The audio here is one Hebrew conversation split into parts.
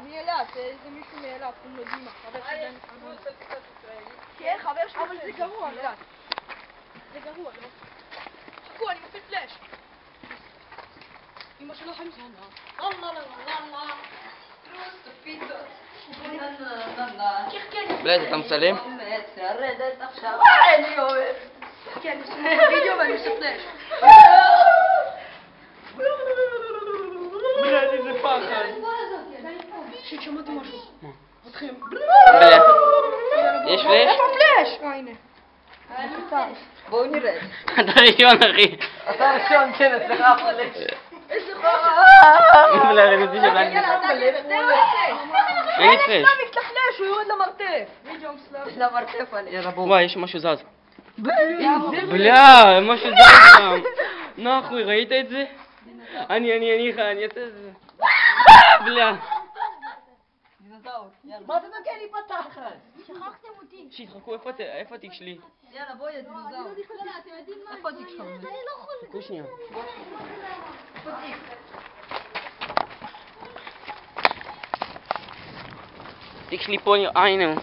מאילת, זה מישהו מאילת, קוראים לו דימה, חבר של דני חנון. כן, חבר שלי. אבל זה גרוע, לא? זה גרוע, לא? חכו, אני מפעיל פלאש. אמא שלו חמזונה. בלייז, אתה מצלם? אני אוהב. כן, אני עושה וידאו ואני עושה פלאש. בלייז, איזה פחד. שיט, שמעתי משהו. מתחילים. בלייז. יש פלאש? איפה פלאש? הנה. בואו נראה. אתה ראשון, אחי. אתה ראשון, כן, אצלך הפלאש. איזה חורה. בלייז, אני רוצה שבלייז. אין לי פלאש. סלאמיק תחלש, הוא יורד למרתף. וידאו סלאמיק. יש לה מרתף עליה. יאללה, בוא. וואי, יש משהו זז. בליה. משהו זז שם. נחוי, ראית את זה? אני אעשה את זה. בליה. מה אתה נוגע לי בתחת? שכחתם אותי. שיט, חכו, איפה התיק שלי? יאללה, בואי, יא דינוזאור. איפה התיק שלך? חכו שנייה. התיק שלי פה, הנה הוא.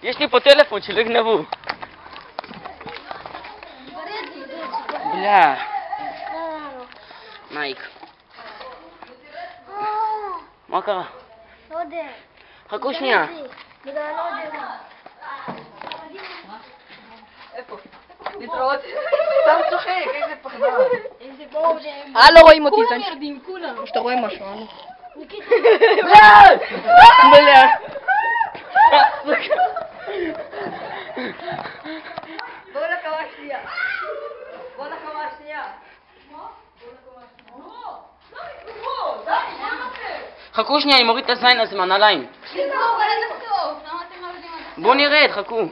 יש לי פה טלפון שלא יגנבו. בליה. נייק. מה קרה? לא יודע. חכו שנייה. בגלל לא יודע. איפה? להתראות. סתם צוחק, איזה פחדן. איזה בואו. לא רואים אותי, כולם ירדים, כולם. או שאתה רואה משהו, הלו. בליה. בואו לקמה השנייה. בואו לקמה השנייה. חכו שנייה, אני מוריד את הזין הזה מהנעליים. בואו נרד, חכו.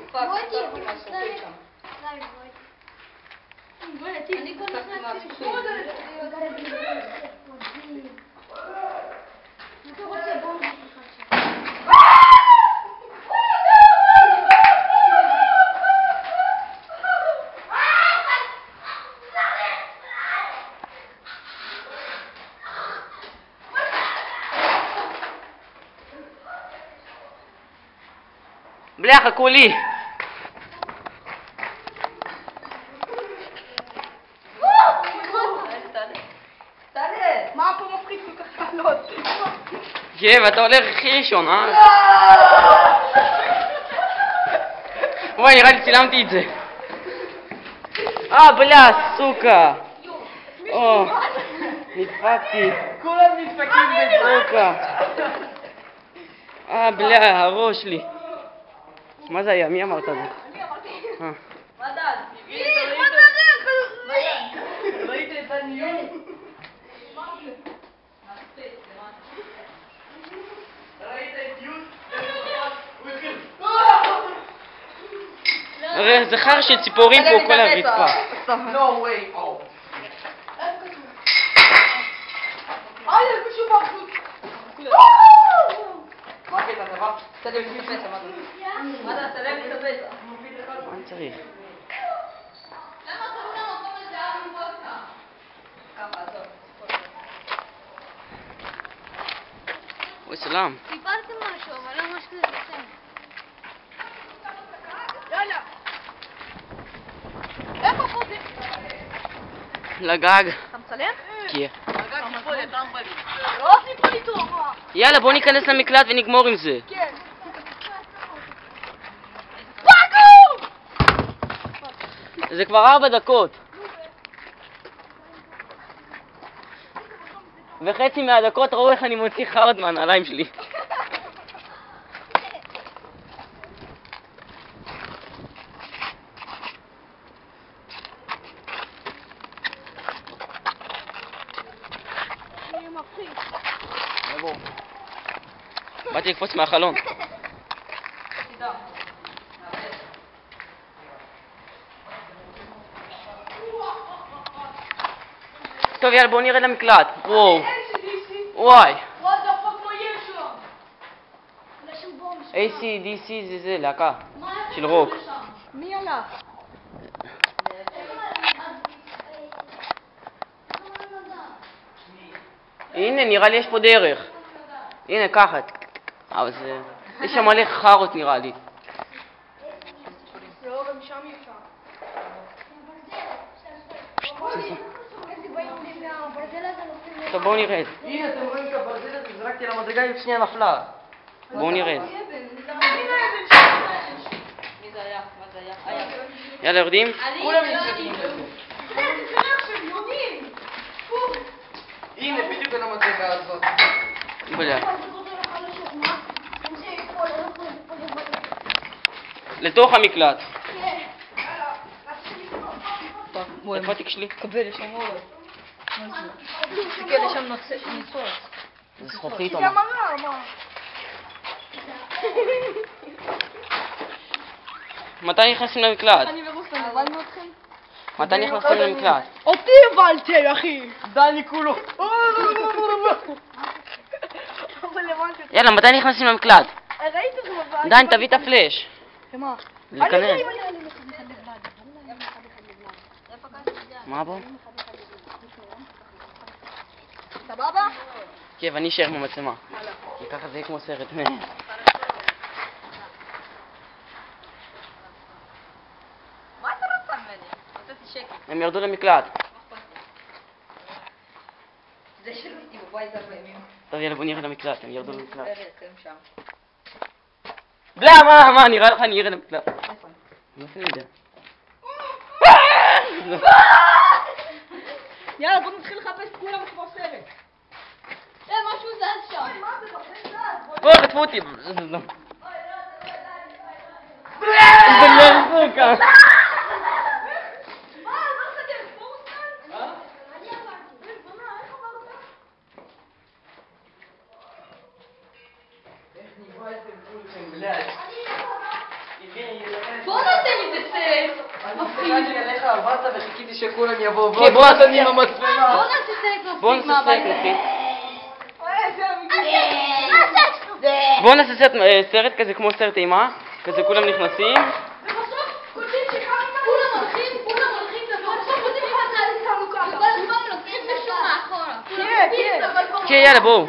בליה, חכו לי. מה פה מפחיד כל כך לעלות? כן, ואתה הולך הכי ראשון, אה? וואי, נראה לי צילמתי את זה. בליה, סוכה. נדפקתי. כולם נדפקים סוכה. בליה, הראש שלי. מה זה היה? מי אמרת את זה? מדד. ראית את הניון? ראית את יון? הרי זה חר של ציפורים פה כל הרצפה. No way. יש מישהו בחוץ. מה הקטע? אתה בא? תצלם לי את הפצע, מדד, תצלם לי את הפצע. מה אני צריך? ככה, טוב. אוי, סלאם. סיפרתם משהו, אבל לא משהו לזכם. יאללה. איפה פה זה? לגג. אתה מצלם? כן. לא סיפר לי טוב. יאללה, בוא ניכנס למקלט ונגמור עם זה. כן. זה כבר 4 דקות. וחצי מהדקות ראו איך אני מוציא חרד מהנעליים שלי. באתי לקפוץ מהחלון. טוב, יאללה, בואו נרד למקלט. וואו. וואי. AC/DC זה להקה של רוק. מי הלך? הנה, נראה לי יש פה דרך. הנה, ככה. אבל זה... יש שם מלא חארות נראה לי. לא, גם שם אי אפשר. טוב, בואו נרד. הנה, אתם רואים את הברזל הזה? זרקתי למדרגה, היא שנייה נפלה. בואו נרד. מי זה היה? מה זה היה? יאללה, יורדים? כולם נצחקים בזה. הנה, בדיוק על המדרגה הזאת. בואו. לתוך המקלט. איפה התיק שלי? קבל, יש שם אור. תסתכל, יש שם ניצוץ. זה זכוכית או זה מה? מראה, מה? מתי נכנסים למקלט? אני ורוסלן, הבנו אתכם? מתי נכנסים למקלט? אותי הבנתם, אחי! דני כולו. אבל הבנתי. יאללה, מתי נכנסים למקלט? ראית את זה בבית? דן, תביא את הפלאש. מה? להיכנס. מה בוא? סבבה? כן, ואני אשאר עם המצלמה. כי ככה זה יהיה כמו סרט. מה אתה רוצה ממני? נתתי שקט. הם ירדו למקלט. זה שלי בבית הרבה ימים. טוב, יאללה, בוא נרד למקלט, הם ירדו למקלט. תראה, אתם שם. בלה, מה, נראה לך אני ארד למקלט? מאיפה אני יודע? יאללה, בוא נתחיל לחפש כולם כמו סרט. משהו זז שם. בוא, חטפו אותי. זה לא סוכר. בוא נעשה מזה סרט. אני הסתכלתי עליך הביתה וחיכיתי שכולם יבואו. כן, בוא נעשה עם המצלמה. בוא נעשה סרט. בוא נעשה סרט, נתחיל. בוא נעשה סרט כזה כמו סרט אימה. כזה כולם נכנסים. ובסוף כותבים שכולם הולכים, ובסוף כותבים לך את זה ככה. לוקחים משום מאחורה. כן. כן, יאללה, בואו.